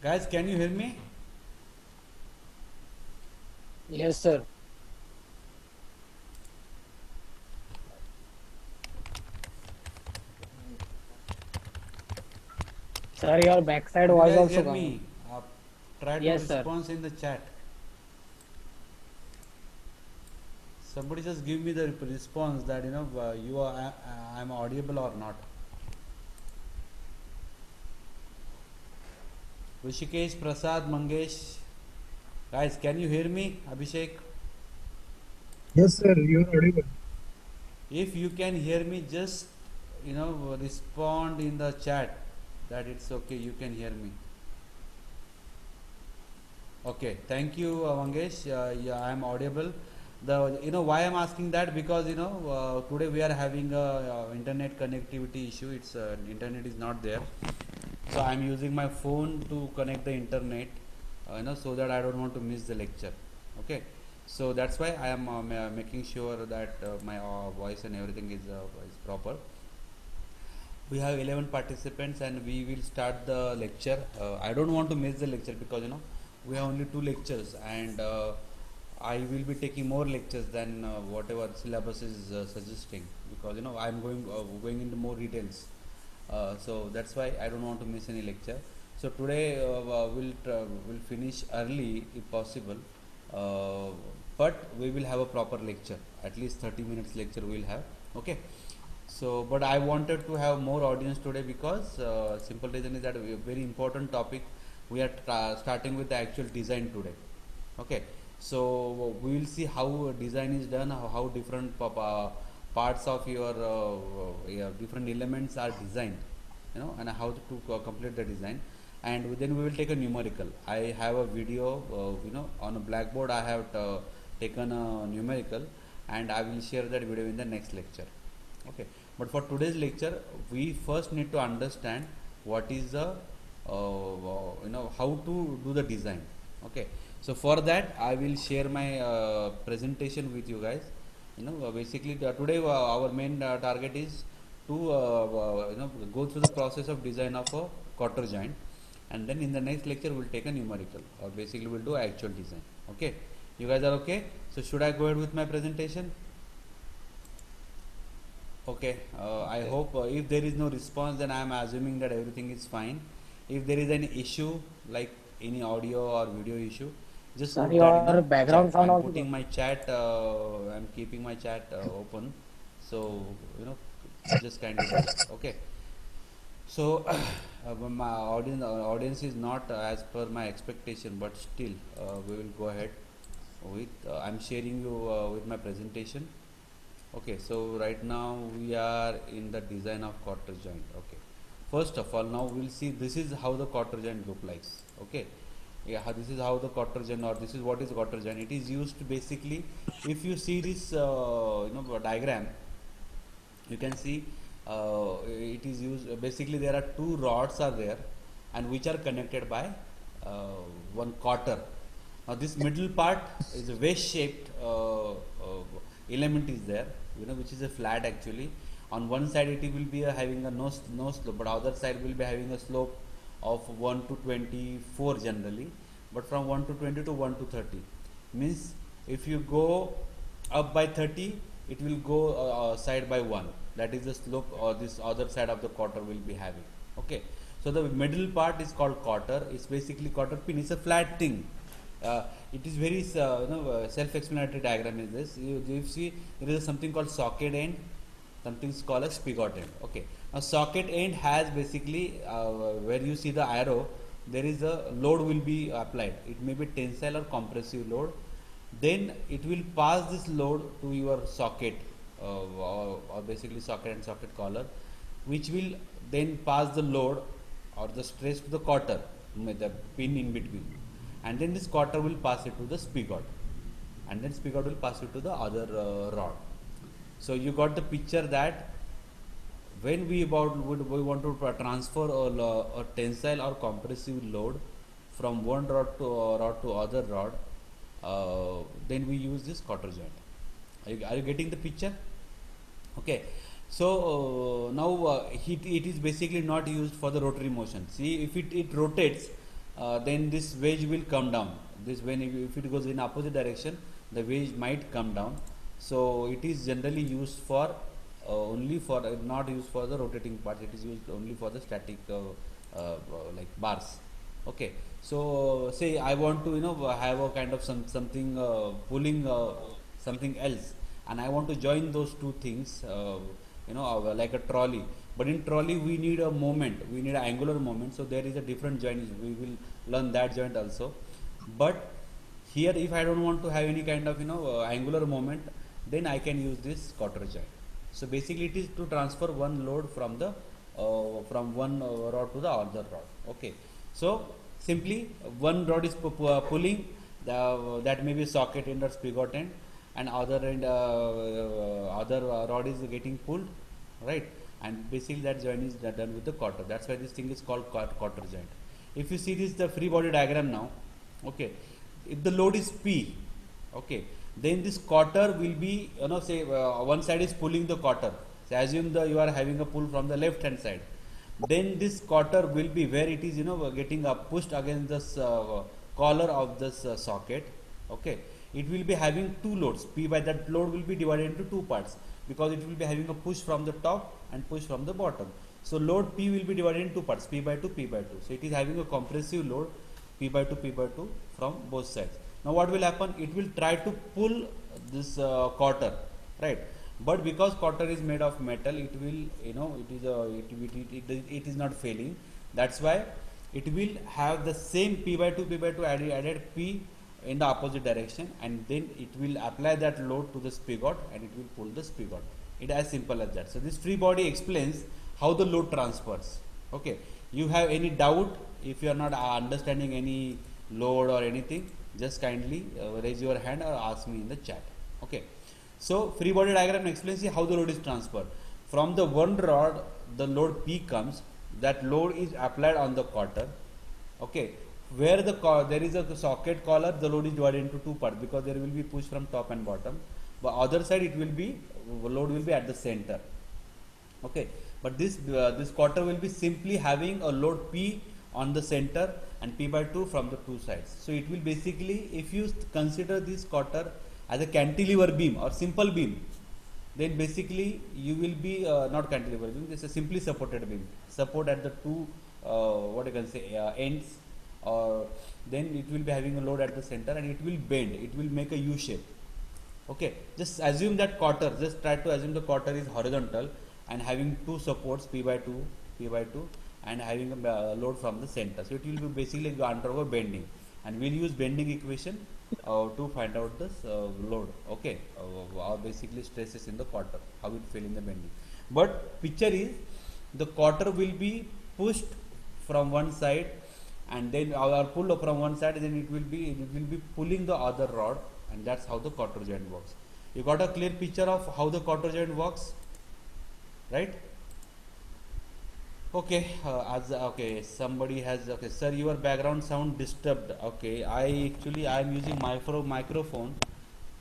Guys, can you hear me? Yes, sir. Sir, your backside Could you voice guys also hear coming. me? Try to Yes, sir. respond in the chat. Somebody just give me the response that you are I'm audible or not. Rishikesh, Prasad, Mangesh. Guys, can you hear me? Abhishek. Yes, sir, you're audible. If you can hear me, just respond in the chat that it's okay. You can hear me. Okay, thank you, Mangesh. Yeah, I am audible. The why I'm asking that, because today we are having a internet connectivity issue. It's internet is not there, so I'm using my phone to connect the internet, so that I don't want to miss the lecture. Okay, so that's why I am making sure that my voice and everything is proper. We have 11 participants and we will start the lecture. I don't want to miss the lecture because we have only two lectures, and I will be taking more lectures than whatever syllabus is suggesting, because I'm going into more details. So that's why I don't want to miss any lecture. So today we'll finish early if possible, uh, but we will have a proper lecture. At least 30 minutes lecture we'll have. Okay. So, but I wanted to have more audience today because simple reason is that a very important topic. We are starting with the actual design today. Okay, so we will see how design is done, how different parts of your yeah, different elements are designed, and how to complete the design. And then we will take a numerical. I have a video, on a blackboard. I have taken a numerical, and I will share that video in the next lecture. Okay, but for today's lecture we first need to understand what is the how to do the design. Okay, so for that I will share my presentation with you guys. Basically today our main target is to go through the process of design of a quarter joint, and then in the next lecture we'll take a numerical, or basically we'll do actual design. Okay, you guys are okay? So should I go ahead with my presentation? Okay, I hope if there is no response, then I am assuming that everything is fine. If there is any issue, like any audio or video issue, just Sir, put that in your the background chat. sound I'm also putting coming. my chat, I'm keeping my chat open. So, just kindly do that. Okay. So, my audience is not as per my expectation, but still, we will go ahead with. I'm sharing you with my presentation. Okay, so right now we are in the design of quarter joint. Okay, first of all, now we'll see this is how the quarter joint look like. Okay, yeah, this is how the quarter joint, or this is what is quarter joint. It is used basically, if you see this diagram, you can see it is used basically. There are two rods are there, and which are connected by one quarter. Now this middle part is a vase shaped element is there, which is a flat actually. On one side it will be having a no slope, but other side will be having a slope of 1 to 24 generally, but from 1 to 20 to 1 to 30 means if you go up by 30, it will go side by 1. That is the slope, or this other side of the quarter will be having. Okay, so the middle part is called quarter. It's basically quarter pin. It's a flat thing. It is very self-explanatory diagram is this. You see there is something called socket end, something is called a spigot end. Okay, now socket end has basically where you see the arrow, there is a load will be applied. It may be tensile or compressive load. Then it will pass this load to your socket, or basically socket and socket collar, which will then pass the load or the stress to the quarter with the pin in between, and then this quarter will pass it to the spigot, and then spigot will pass it to the other rod. So you got the picture that when we want to transfer a tensile or compressive load from one rod to other rod, then we use this quarter joint. Are you getting the picture? Okay, so now it is basically not used for the rotary motion. See, if it rotates, then this wedge will come down. This when if it goes in opposite direction, the wedge might come down. So it is generally used for only for not used for the rotating parts. It is used only for the static like bars. Okay. So say I want to have a kind of something pulling something else, and I want to join those two things. Like a trolley. But in trolley we need a moment. We need an angular moment. So there is a different joint. We will learn that joint also. But here, if I don't want to have any kind of angular moment, then I can use this quarter joint. So basically, it is to transfer one load from the from one rod to the other rod. Okay. So simply one rod is pulling that may be socket end or spigot end, and other end other rod is getting pulled, right? And basically that joint is done with the quarter. That's why this thing is called quarter joint. If you see this the free body diagram now, okay, if the load is P, okay, then this quarter will be say one side is pulling the quarter. So assume you are having a pull from the left hand side, then this quarter will be where it is getting pushed against this collar of this socket. Okay, it will be having two loads. P by that load will be divided into two parts, because it will be having a push from the top and push from the bottom. So load P will be divided into two parts, P by 2, P by 2. So it is having a compressive load P by 2, P by 2 from both sides. Now what will happen? It will try to pull this quarter, right? But because quarter is made of metal, it will it is not failing. That's why it will have the same P by 2, P by 2 added P in the opposite direction, and then it will apply that load to the spigot and it will pull the spigot. It as simple as that. So this free body explains how the load transfers. Okay, you have any doubt? If you are not understanding any load or anything, just kindly raise your hand or ask me in the chat. Okay, so free body diagram explains how the load is transferred. From the one rod, the load P comes. That load is applied on the quarter. Okay, where there is a socket collar, the load is divided into two parts, because there will be push from top and bottom. But other side, it will be load will be at the center. Okay, but this quarter will be simply having a load P on the center and P by 2 from the two sides. So it will basically, if you consider this quarter as a cantilever beam or simple beam, then basically you will be not cantilever beam. This is a simply supported beam. Support at the two what you can say ends, or then it will be having a load at the center and it will bend. It will make a U shape. Okay, just assume that quarter. Just try to assume the quarter is horizontal and having two supports P by 2, P by 2, and having a load from the center. So it will be basically undergo bending, and we'll use bending equation to find out this load. Okay, or basically stresses in the quarter, how it fell in the bending. But picture is the quarter will be pushed from one side, and then or pulled from one side, then it will be pulling the other rod, and that's how the quarter joint works. You got a clear picture of how the quarter joint works, right? Okay, okay, somebody has, okay, sir, your background sound disturbed. Okay, I am using microphone,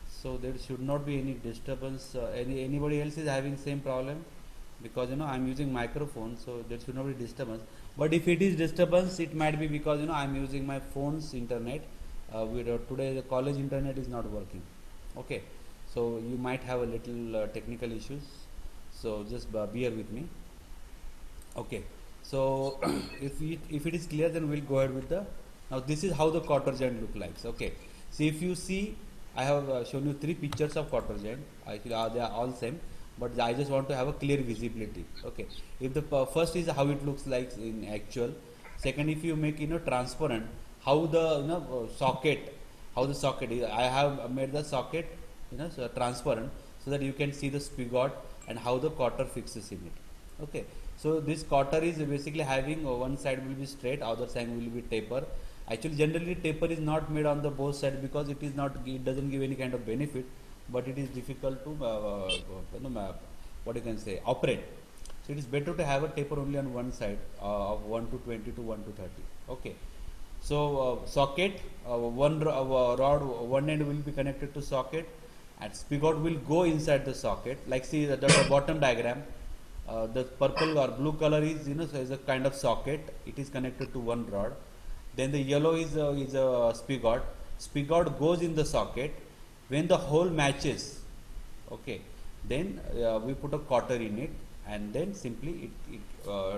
so there should not be any disturbance. Anybody else is having same problem? Because I'm using microphone, so there should not be disturbance. But if it is disturbance, it might be because I'm using my phone's internet. Today the college internet is not working. Okay, so you might have a little technical issues. So just bear with me. Okay, so if it is clear, then we'll go ahead with the. Now this is how the quarter joint look like. Okay, so if you see, I have shown you three pictures of quarter joint. Actually, they are all same, but I just want to have a clear visibility. Okay, if the first is how it looks like in actual. Second, if you make transparent, how the socket, how the socket is. I have made the socket so transparent, so that you can see the spigot and how the quarter fixes in it. Okay. So this quarter is basically having one side will be straight, other side will be taper. Actually, generally taper is not made on the both sides, because it doesn't give any kind of benefit, but it is difficult to what you can say operate. So it is better to have a taper only on one side of 1 to 20 to 1 to 30. Okay. So socket, one rod, one end will be connected to socket, and spigot will go inside the socket. Like see the bottom diagram. The purple or blue color is is a kind of socket. It is connected to one rod, Then the yellow is a spigot. Spigot goes in the socket. When the hole matches, okay, then we put a quarter in it, and then simply it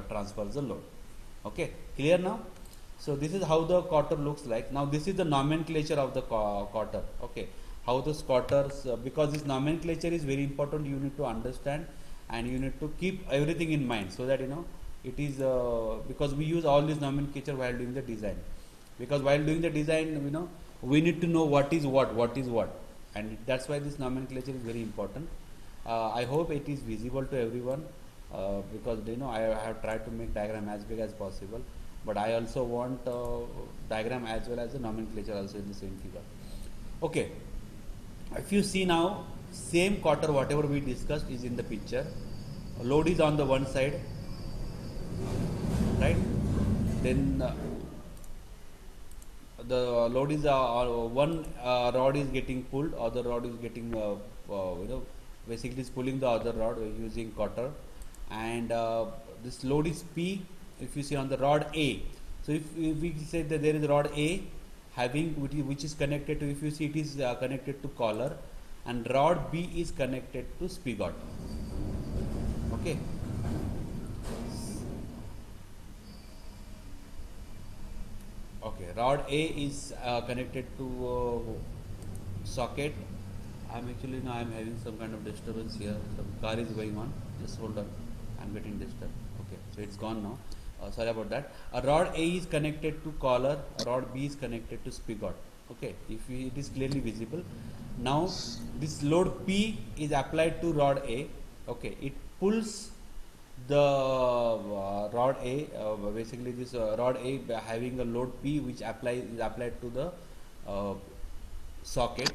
transfers the load. Okay, clear now? So this is how the quarter looks like. Now this is the nomenclature of the quarter. Okay, how the quarters, because this nomenclature is very important, you need to understand, and you need to keep everything in mind, so that you know it is because we use all this nomenclature while doing the design. Because while doing the design, you know, we need to know what is what, and that's why this nomenclature is very important. I hope it is visible to everyone, because you know I have tried to make diagram as big as possible, but I also want diagram as well as the nomenclature also in the same figure. Okay, if you see now, same quarter whatever we discussed is in the picture. Load is on the one side, right? Then the load is one rod is getting pulled, other rod is getting you know, basically is pulling the other rod using quarter, and this load is P. If you see on the rod A, so if we say that there is rod A having which is connected to, if you see, it is connected to collar, and rod B is connected to spigot. Okay, okay, rod A is connected to socket. I'm actually now I'm having some kind of disturbance here. Some car is going on. Just hold on. I'm getting disturbed. Okay, so it's gone now. Sorry about that. A rod A is connected to collar. A rod B is connected to spigot. Okay, if it is clearly visible. Now this load P is applied to rod A. Okay, it pulls the rod A. Basically, this rod A having a load P which is applied to the socket,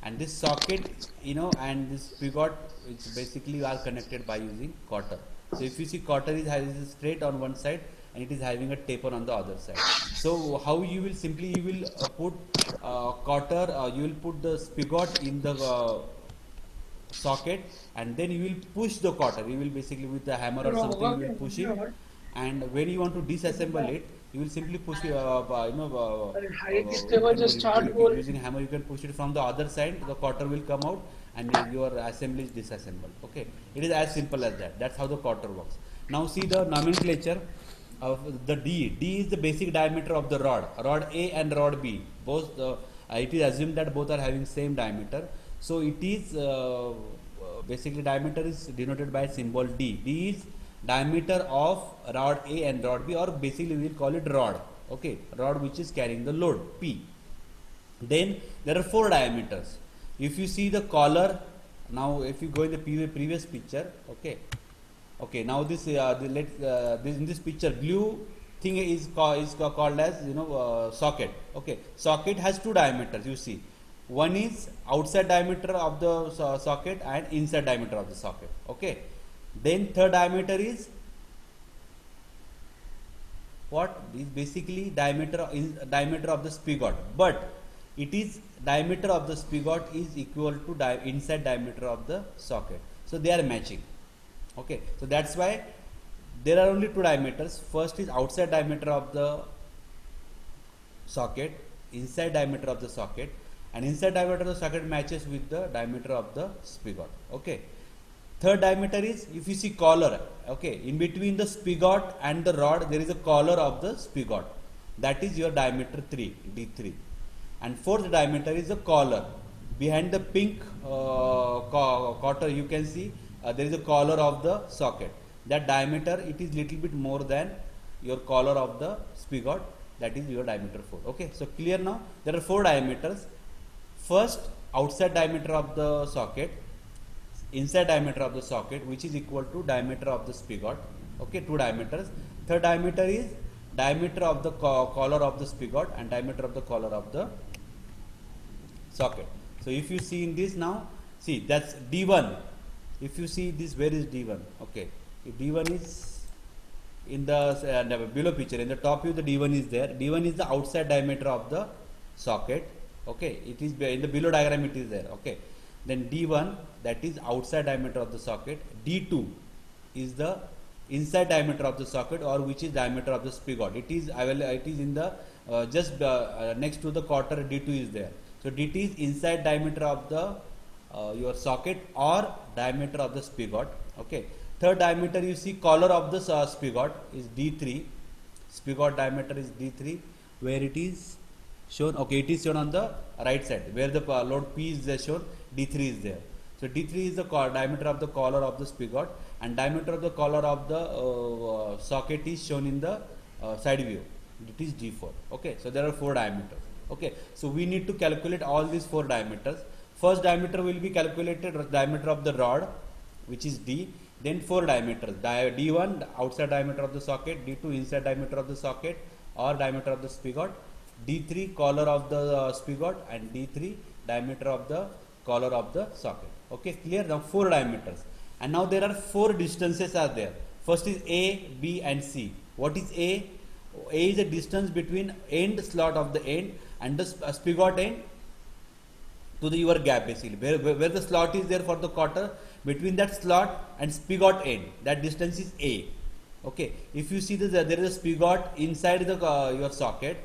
and this socket, you know, and this spigot, which basically are connected by using quarter. So if you see, quarter is having straight on one side and it is having a taper on the other side. So how you will simply, you will put quarter, you will put the spigot in the socket, and then you will push the quarter. You will basically with the hammer or something, you will push it, and when you want to disassemble it, you will simply push using hammer, you can push it from the other side, the quarter will come out, and your assembly is disassembled. Okay, it is as simple as that. That's how the quarter works. Now see the nomenclature of the D. D is the basic diameter of the rod. Rod A and rod B, both it is assumed that both are having same diameter. So it is basically diameter is denoted by symbol D. D is diameter of rod A and rod B, or basically we will call it rod. Okay, rod which is carrying the load P. Then there are four diameters. If you see the collar, now if you go in the previous picture, okay, okay, now this in this picture, blue thing is called as, you know, socket. Okay, socket has two diameters. You see, one is outside diameter of the socket and inside diameter of the socket. Okay, then third diameter is what is basically diameter of the spigot, but it is diameter of the spigot is equal to inside diameter of the socket, so they are matching. Okay, so that's why there are only two diameters. First is outside diameter of the socket, inside diameter of the socket, and inside diameter of the socket matches with the diameter of the spigot. Okay, third diameter is, if you see collar, okay, in between the spigot and the rod there is a collar of the spigot, that is your diameter 3, D3. And fourth diameter is the collar. Behind the pink quarter you can see there is a collar of the socket. That diameter, it is little bit more than your collar of the spigot, that is your diameter 4. Okay, so clear now? There are four diameters. First, outside diameter of the socket, inside diameter of the socket, which is equal to diameter of the spigot. Okay, two diameters. Third diameter is diameter of the collar of the spigot and diameter of the collar of the socket. So if you see in this now, see that's D1. If you see this, where is D1? Okay, if D1 is in the below picture, in the top view the D1 is there. D1 is the outside diameter of the socket. Okay, it is in the below diagram, it is there. Okay, then D1, that is outside diameter of the socket. D2 is the inside diameter of the socket or which is diameter of the spigot. It is in the just next to the quarter D2 is there. So dt is inside diameter of the your socket or diameter of the spigot. Okay. Third diameter, you see collar of the spigot is D3. Spigot diameter is D3, where it is shown. Okay, it is shown on the right side where the load P is there shown. D3 is there. So D3 is the diameter of the collar of the spigot, and diameter of the collar of the socket is shown in the side view. It is D4. Okay, so there are 4 diameters. Okay, so we need to calculate all these 4 diameters. First diameter will be calculated diameter of the rod, which is D. Then 4 diameters, D1 outside diameter of the socket, D2 inside diameter of the socket or diameter of the spigot, D3 collar of the spigot, and D3 diameter of the collar of the socket. Okay, clear? Now 4 diameters, and now there are 4 distances are there. First is A, B and C. What is A? A is the distance between end slot of the end and the spigot end to the your gap, basically where the slot is there for the quarter, between that slot and spigot end, that distance is A. Okay, if you see that there is a spigot inside the your socket,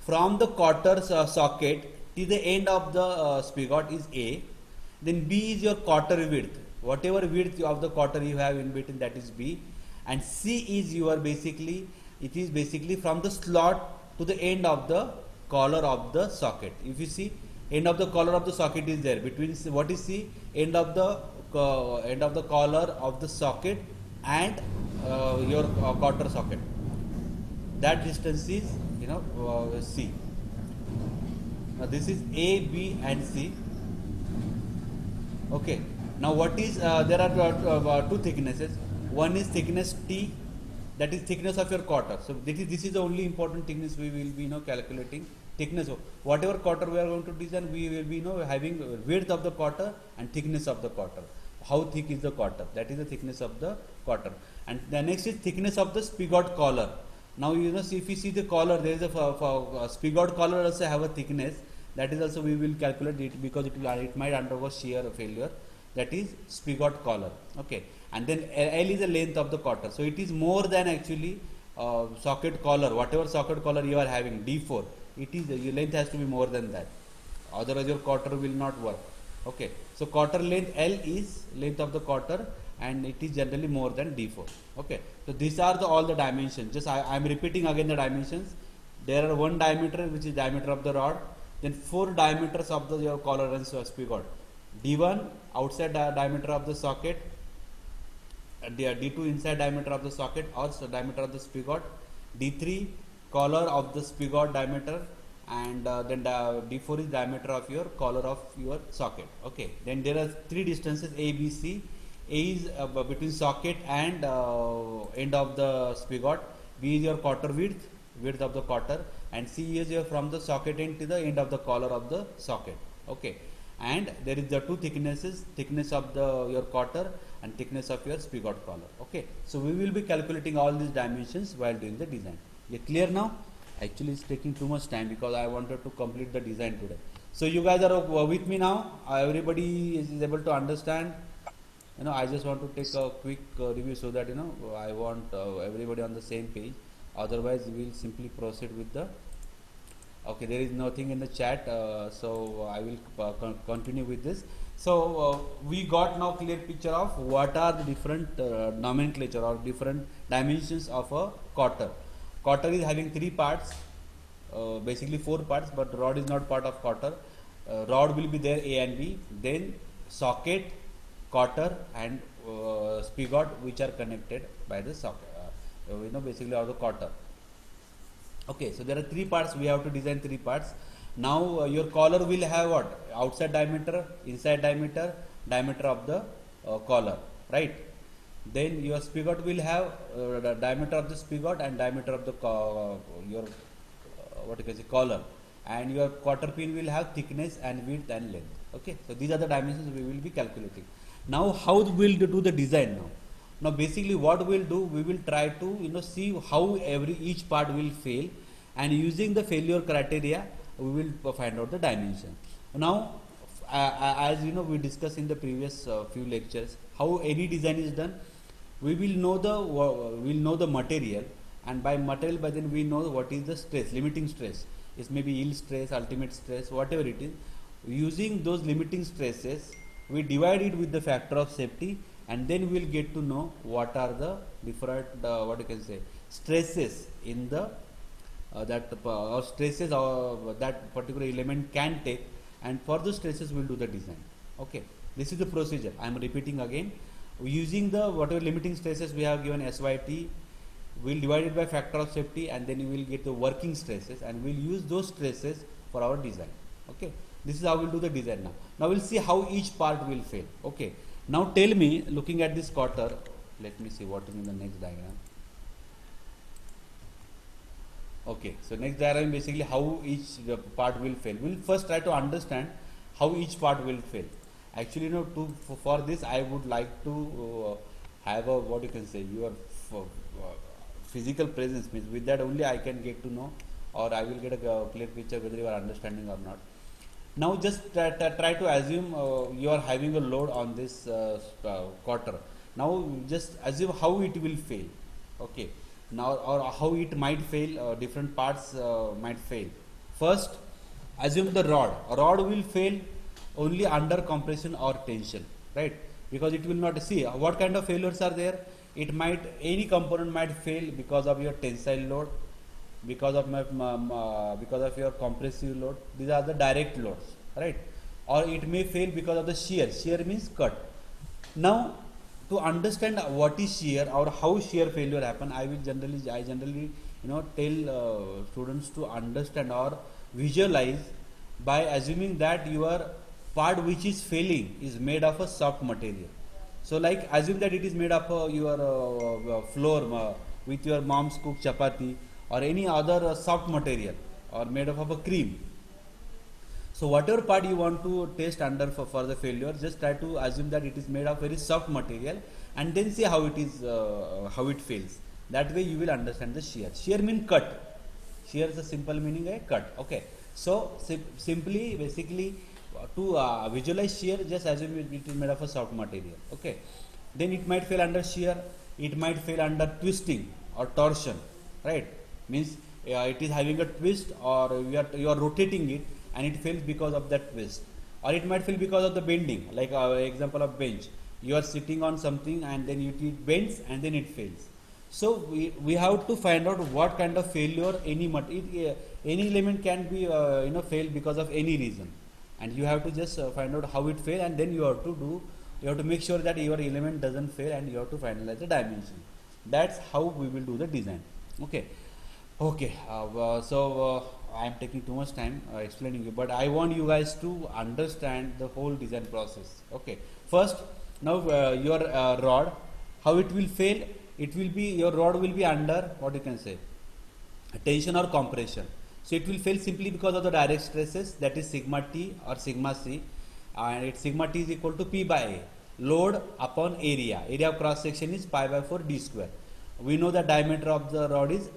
from the quarter socket to the end of the spigot is A. Then B is your quarter width, whatever width of the quarter you have in between, that is B. And C is your basically, it is basically from the slot to the end of the collar of the socket. If you see, end of the collar of the socket is there between, what is C? End of the collar of the socket and your quarter socket. That distance is C. Now this is A, B and C. Okay. Now what is there are 2 thicknesses. One is thickness T, that is thickness of your quarter. So this is the only important thickness we will be calculating. Thickness of whatever quarter we are going to design, we will be having width of the quarter and thickness of the quarter. How thick is the quarter? That is the thickness of the quarter. And the next is thickness of the spigot collar. Now see, if you see the collar, there is a spigot collar also have a thickness. That is also we will calculate it, because it might undergo shear failure. That is spigot collar. Okay, and then L is the length of the quarter. So it is more than actually socket collar. Whatever socket collar you are having, D4. It is your length has to be more than that, otherwise your quarter will not work. Okay, so quarter length L is length of the quarter, and it is generally more than D4. Okay, so these are all the dimensions. Just I am repeating again the dimensions. There are 1 diameter, which is diameter of the rod, then 4 diameters of the your collar and spigot. D1 outside diameter of the socket, D2 inside diameter of the socket or diameter of the spigot, D3 collar of the spigot diameter, and then D4 is diameter of your collar of your socket. Okay, then there are 3 distances A, B, C. A is between socket and end of the spigot. B is your quarter width of the quarter, and C is your from the socket end to the end of the collar of the socket. Okay, and there is the 2 thicknesses, thickness of the your quarter and thickness of your spigot collar. Okay, so we will be calculating all these dimensions while doing the design. You clear now? Actually it's taking too much time because I wanted to complete the design today. So you guys are with me now? Everybody is able to understand? I just want to take a quick review so that I want everybody on the same page. Otherwise we will simply proceed with the. Okay, there is nothing in the chat, so I will continue with this. So we got now clear picture of what are the different nomenclature or different dimensions of a quarter. Quarter is having 3 parts, basically 4 parts, but rod is not part of quarter. Rod will be there, A and B, then socket, quarter and spigot, which are connected by the socket, basically of the quarter. Okay, so there are 3 parts, we have to design 3 parts. Now your collar will have what? Outside diameter, inside diameter, diameter of the collar, right? Then your spigot will have diameter of the spigot and diameter of the collar, and your quarter pin will have thickness and width and length. Okay, so these are the dimensions we will be calculating. Now how we will do the design now? Now basically what we will do, we will try to see how each part will fail, and using the failure criteria we will find out the dimension. Now as we discussed in the previous few lectures, how any design is done. we will know the material, and by material, by then we know what is the stress, limiting stress. It may be yield stress, ultimate stress, whatever it is. Using those limiting stresses, we divide it with the factor of safety, and then we will get to know what are the different what you can say stresses in the or stresses or that particular element can take, and for the stresses we will do the design. Okay, this is the procedure. I am repeating again. Using the whatever limiting stresses we have given SYT, we will divide it by factor of safety, and then you will get the working stresses, and we will use those stresses for our design. Okay, this is how we will do the design. Now we will see how each part will fail. Okay, now tell me, looking at this quarter, let me see what is in the next diagram. Okay, so next diagram basically how each part will fail. We will first try to understand how each part will fail. Actually, for this I would like to have a what you can say your physical presence. Means with that only I can get to know, or I will get a clear picture whether you are understanding or not. Now just try to assume you are having a load on this quarter. Now just assume how it will fail. Okay, now or how it might fail, different parts might fail. First, assume the rod will fail only under compression or tension, right? Because it will not see what kind of failures are there. It might, any component might fail because of your tensile load, because of because of your compressive load. These are the direct loads, right? Or it may fail because of the shear. Shear means cut. Now to understand what is shear or how shear failure happen, I generally tell students to understand or visualize by assuming that your part which is failing is made of a soft material. So like assume that it is made of your flour with your mom's cooked chapati or any other soft material, or made of a cream. So whatever part you want to test under for the failure, just try to assume that it is made of very soft material, and then see how it is how it fails. That way you will understand the shear. Shear means cut. Shear is a simple meaning a cut. Okay. So simply basically to visualize shear, just assume it is made of a soft material. Okay, then it might fail under shear, it might fail under twisting or torsion, right? Means it is having a twist, or you are rotating it and it fails because of that twist, or it might fail because of the bending. Like example of bench, you are sitting on something and then it bends and then it fails. So we have to find out what kind of failure any element can be fail because of any reason, and you have to just find out how it fail, and then you have to make sure that your element doesn't fail, and you have to finalize the dimension. That's how we will do the design. Okay. So I am taking too much time explaining you, but I want you guys to understand the whole design process. Okay, first, now your rod, how it will fail. It will be, your rod will be under what you can say tension or compression. So it will fail simply because of the direct stresses, that is sigma T or sigma C, and its sigma T is equal to P by A, load upon area. Area of cross section is pi by 4 d square. We know the diameter of the rod is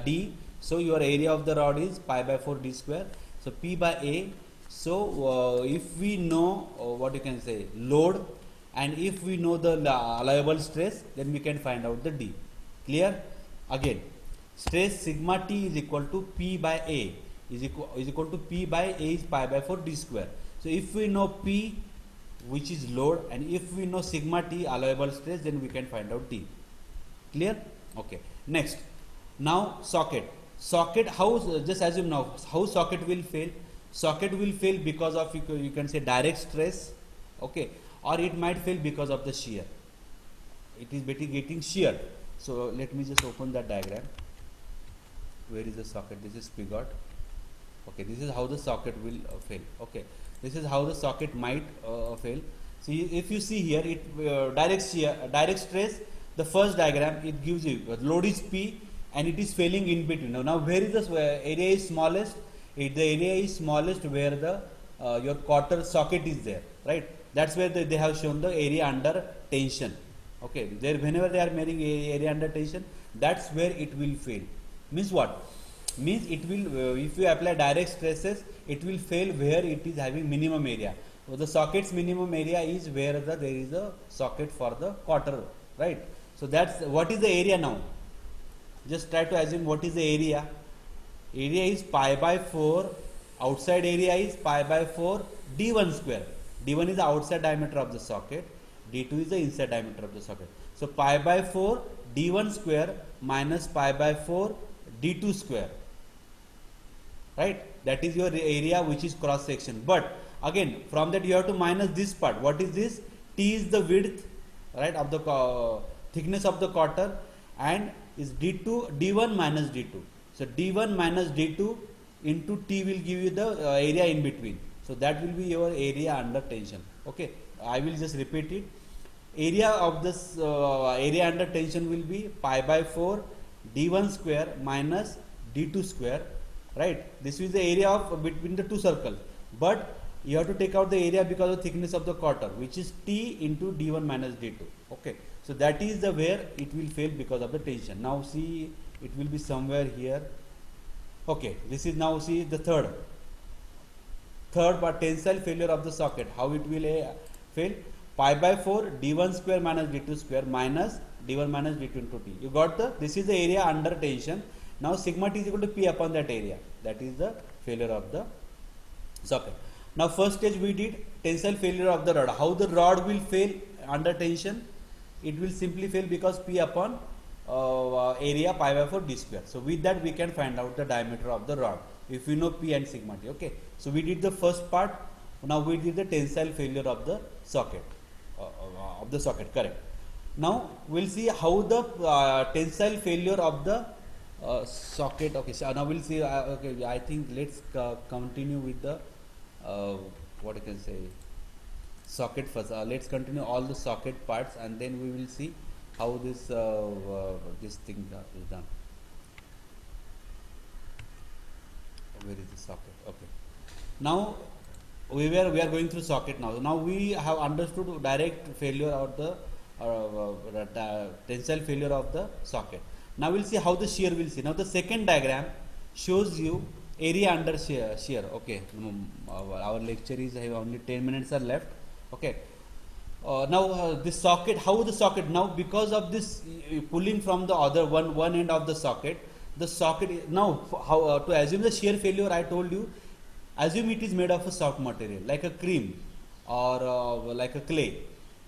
d, so your area of the rod is pi by 4 d square. So P by A. So if we know what you can say load, and if we know the allowable stress, then we can find out the D. Clear? Again, stress sigma T is equal to P by A is equal to P by A is pi by 4 d square. So if we know P, which is load, and if we know sigma T allowable stress, then we can find out D. Clear? Okay. Next, now socket. How, just assume now how socket will fail. Socket will fail because of you can say direct stress. Okay, or it might fail because of the shear. It is getting shear. So let me just open that diagram. Where is the socket? This is pivot. Okay, this is how the socket will fail. Okay, this is how the socket might fail. See, if you see here, it direct stress. The first diagram, it gives you load is P and it is failing in between. Now where is the area is smallest? The area is smallest where the your quarter socket is there, right? That's where they have shown the area under tension. Okay, there whenever they are making area under tension, that's where it will fail. Means what? Means it will if you apply direct stresses, it will fail where it is having minimum area. So the socket's minimum area is where there is a socket for the quarter right? So that's what is the area now. Just try to assume what is the area. Area is pi by 4, outside area is pi by 4 d1 square. D1 is the outside diameter of the socket, D2 is the inside diameter of the socket. So pi by 4 d1 square minus pi by 4 d2 square, right? That is your area, which is cross section. But again, from that you have to minus this part. What is this? T is the width, right, of the thickness of the quarter, and is d2 d1 minus d2. So d1 minus d2 into T will give you the area in between. So that will be your area under tension. Okay, I will just repeat it. Area of this area under tension will be pi by 4 d1 square minus d2 square, right? This is the area of between the two circles, but you have to take out the area because of the thickness of the quarter, which is T into d1 minus d2. Okay, so that is the where it will fail because of the tension. Now see, it will be somewhere here. Okay, this is now see the third part, tensile failure of the socket. How it will fail? Pi by 4 d1 square minus d2 square minus d1 minus d2 into T. You got the, this is the area under tension. Now sigma T is equal to P upon that area. That is the failure of the socket. Now first stage we did tensile failure of the rod. How the rod will fail under tension? It will simply fail because P upon area pi by 4 d square. So with that we can find out the diameter of the rod if we know P and sigma T. Okay, so we did the first part. Now we did the tensile failure of the socket, correct. Now we'll see how the tensile failure of the socket. Okay, so now we'll see. Okay, I think let's continue with the what I can say, socket first. Let's continue all the socket parts, and then we will see how this this thing is done. Where is the socket? Okay. Now we are going through socket now. Now we have understood direct failure of the tensile failure of the socket. Now we'll see how the shear will see. Now the second diagram shows you area under shear. Okay, our lecture is only 10 minutes are left. Okay. Now this socket, how the socket now, because of this pulling from the other one end of the socket now how to assume the shear failure. I told you, assume it is made of a soft material like a cream or like a clay.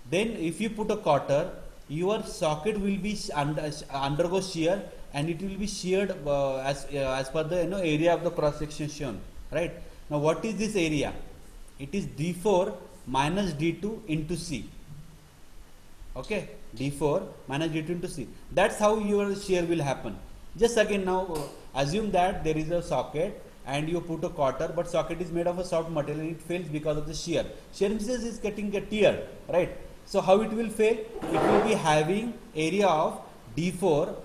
Then if you put a quarter, your socket will be undergo shear, and it will be sheared as per the area of the cross section shown, right? Now what is this area? It is d4 minus d2 into C. Okay, d4 minus d2 into C. That's how your shear will happen. Just again now assume that there is a socket and you put a quarter, but socket is made of a soft material and it fails because of the shear. Shear means is getting a tear, right? So how it will fail? It will be having area of d4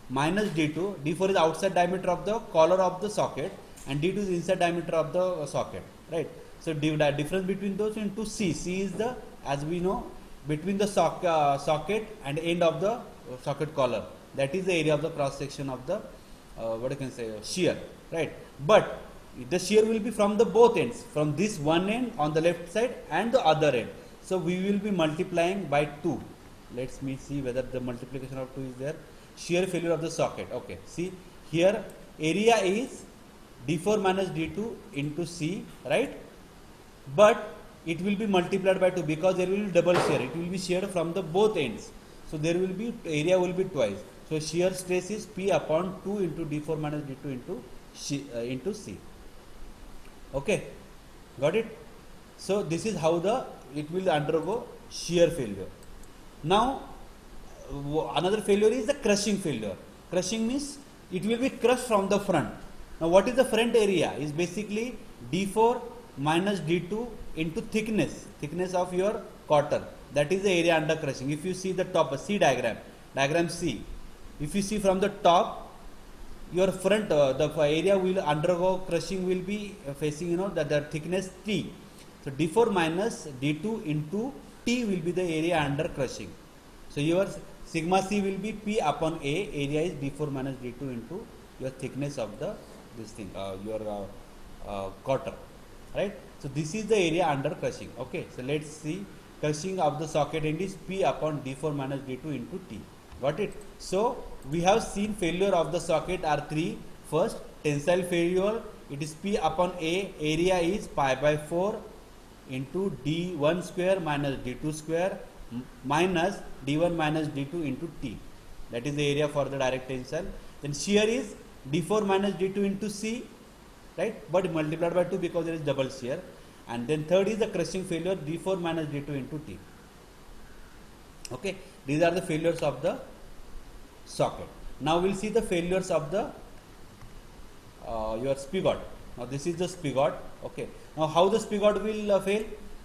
minus d2. d4 is outside diameter of the collar of the socket, and d2 is inside diameter of the socket, right? So difference between those into C. C is the, as we know, between the socket and end of the socket collar. That is the area of the cross section of the what I can say, shear, right? But the shear will be from the both ends, from this one end on the left side and the other end. So we will be multiplying by 2. Let me see whether the multiplication of 2 is there. Shear failure of the socket. Okay, see here area is d4 minus d2 into C, right? But it will be multiplied by 2 because there will be double shear. It will be sheared from the both ends. So there will be area will be twice. So shear stress is P upon 2 into d4 minus d2 into C. Okay, got it? So this is how it will undergo shear failure. Now another failure is the crushing failure. Crushing means it will be crushed from the front. Now what is the front area? Is basically d4 minus d2 into thickness of your quarter. That is the area under crushing. If you see the top C diagram C, if you see from the top, your front the area will undergo crushing will be facing the thickness T. So d4 minus d2 into T will be the area under crushing. So your sigma C will be P upon A. Area is d4 minus d2 into your thickness of your quarter, right? So this is the area under crushing. Okay, so let's see crushing of the socket end is P upon D4 minus D2 into T. Got it? So we have seen failure of the socket are three. First, tensile failure, it is P upon A, area is pi by 4 into D1 square minus D2 square minus D1 minus D2 into T. That is the area for the direct tensile. Then shear is D4 minus D2 into C, right? But multiplied by 2 because there is double shear. And then third is the crushing failure, D4 minus D2 into T. Okay, these are the failures of the socket. Now we'll see the failures of the your spigot. Now this is the spigot. Okay, now how the spigot will fail?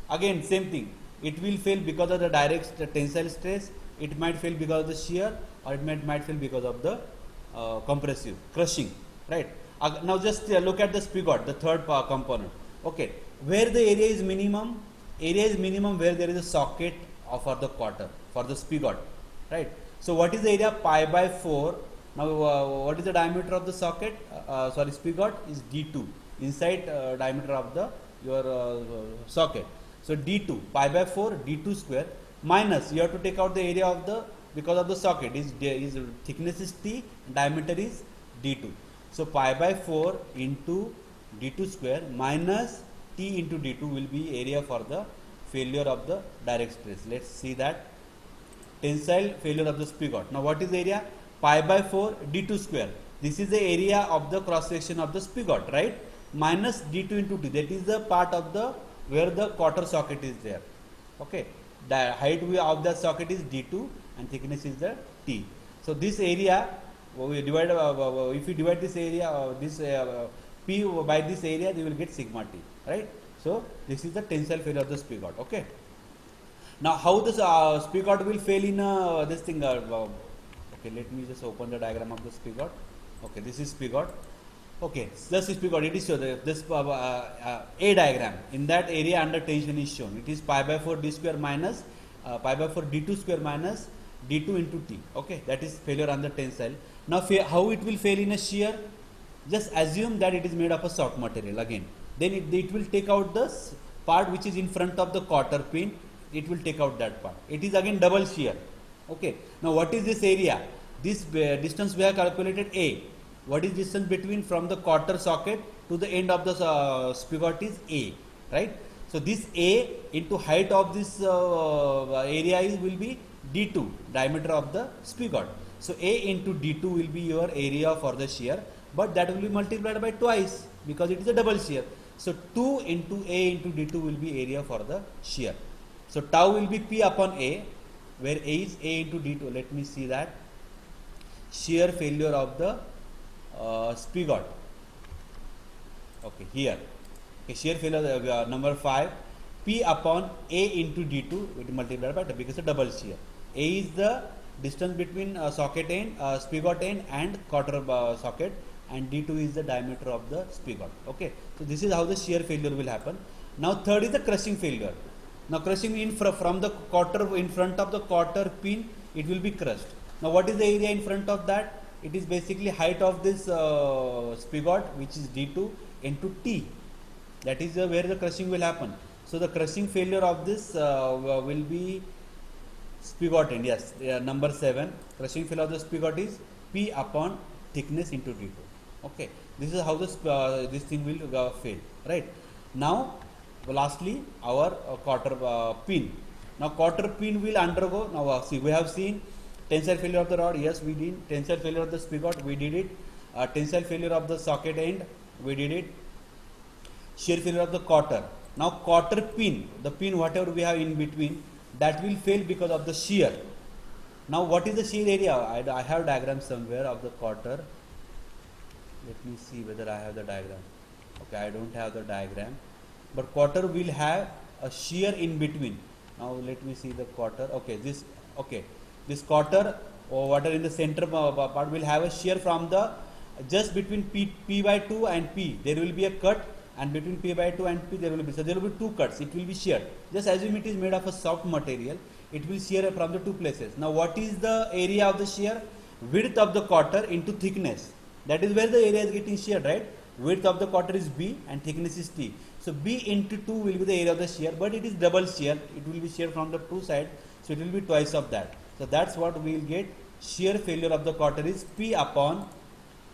Again same thing. It will fail because of the direct tensile stress. It might fail because of the shear, or it might fail because of the compressive crushing. Right. Now just look at the spigot, the third component. Okay, where the area is minimum where there is a socket for the quarter, for the spigot, right? So what is the area? Pi by 4. Now what is the diameter of the socket? Spigot is D2 inside diameter of the your socket. So D2 pi by 4 D2 square minus, you have to take out the area of the, because of the socket is thickness is T, diameter is D2. So pi by 4 into D2 square minus T into D2 will be area for the failure of the direct stress. Let's see that. Tensile failure of the spigot. Now what is the area? Pi by 4 D2 square. This is the area of the cross section of the spigot, right? Minus D2 into T. That is the part of the where the quarter socket is there. Okay. The height of the socket is D2 and thickness is the T. So this area, we divide, if you divide this area, P by this area, you will get sigma T, right? So this is the tensile failure of the spigot. Okay. Now how this spigot will fail in this thing? Okay, let me just open the diagram of the spigot. Okay, this is spigot. Okay, this is spigot. It is shown this A diagram. In that area under tension is shown. It is pi by 4 D square minus pi by 4 D2 square minus D2 into T. Okay, that is failure under tensile. Now how it will fail in a shear? Just assume that it is made of a soft material again. Then it will take out the part which is in front of the quarter pin. It will take out that part. It is again double shear. Okay. Now what is this area? This distance we have calculated A. What is distance between from the quarter socket to the end of the spigot is A, right? So this A into height of this area will be D2, diameter of the spigot. So A into D2 will be your area for the shear, but that will be multiplied by twice because it is a double shear. So 2 into A into D2 will be area for the shear. So tau will be P upon A, where A is A into D2. Let me see that. Shear failure of the spigot. Okay, here. Okay, shear failure number 5. P upon A into D2 will be multiplied by 2 because it's a double shear. A is the distance between socket end, spigot end and quarter socket, and D2 is the diameter of the spigot. Okay, so this is how the shear failure will happen. Now third is the crushing failure. Now crushing in from the quarter, in front of the quarter pin, it will be crushed. Now what is the area in front of that? It is basically height of this spigot, which is D2 into T. That is where the crushing will happen. So the crushing failure of this will be spigot end. Yes, number 7. Crushing failure of the spigot is P upon thickness into D2. Okay, this is how this this thing will fail. Right. Now lastly our quarter pin. Now quarter pin will undergo. Now see, we have seen tensile failure of the rod. Yes, we did. Tensile failure of the spigot. We did it. Tensile failure of the socket end. We did it. Shear failure of the quarter. Now quarter pin, the pin whatever we have in between, that will fail because of the shear. Now what is the shear area? I have diagram somewhere of the quarter. Let me see whether I have the diagram. Okay, I don't have the diagram. But quarter will have a shear in between. Now let me see the quarter. Okay, this quarter or water in the center part will have a shear from the just between P by 2 and P. There will be a cut, and between P by 2 and P there will be, so there will be two cuts. It will be sheared. Just assume it is made of a soft material. It will shear from the two places. Now what is the area of the shear? Width of the quarter into thickness. That is where the area is getting sheared, right? Width of the quarter is B and thickness is T. So B into 2 will be the area of the shear, but it is double shear. It will be shear from the two sides, so it will be twice of that. So that's what we will get. Shear failure of the quarter is P upon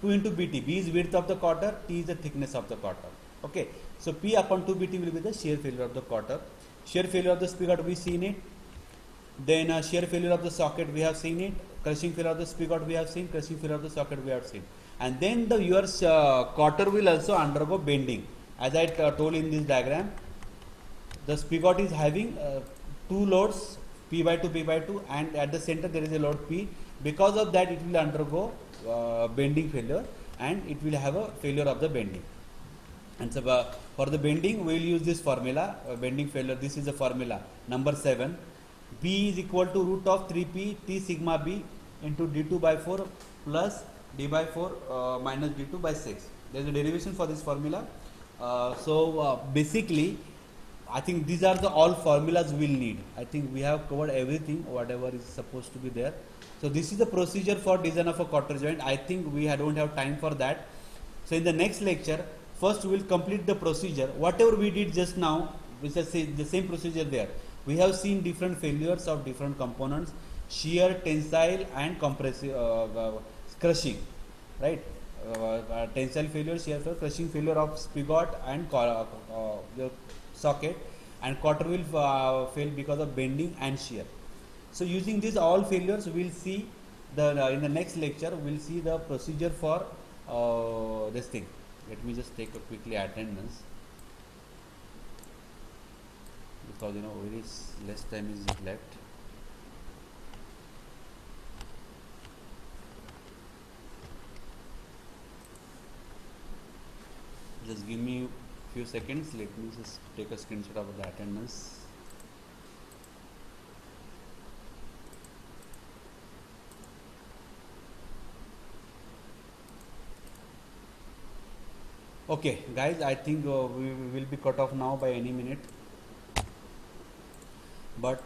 2 into BT. B is width of the quarter, T is the thickness of the quarter. Okay, so P upon 2 BT will be the shear failure of the quarter. Shear failure of the spigot we seen it. Then shear failure of the socket we have seen it. Crushing failure of the spigot we have seen. Crushing failure of the socket we have seen. And then your quarter will also undergo bending. As I told in this diagram, the spigot is having two loads, P by 2, P by 2, and at the center there is a load P. Because of that, it will undergo bending failure, and it will have a failure of the bending. And so for the bending, we will use this formula, bending failure. This is the formula number 7. B is equal to root of 3P T sigma B into D2 by 4 plus D by 4 minus D2 by 6. There is a derivation for this formula. Basically, I think these are the all formulas we will need. I think we have covered everything, whatever is supposed to be there. So this is the procedure for design of a quarter joint. I think we don't have time for that. So in the next lecture, first we will complete the procedure. Whatever we did just now, which is the same procedure there. We have seen different failures of different components: shear, tensile, and compressive crushing, right? Tensile failure, shear failure, crushing failure of spigot and the socket, and quarter will fail because of bending and shear. So using these all failures, we will see in the next lecture we will see the procedure for this thing. Let me just take a quickly attendance, because very less time is left. Just give me a few seconds. Let me just take a screenshot of the attendance. Okay, guys, I think we will be cut off now by any minute. But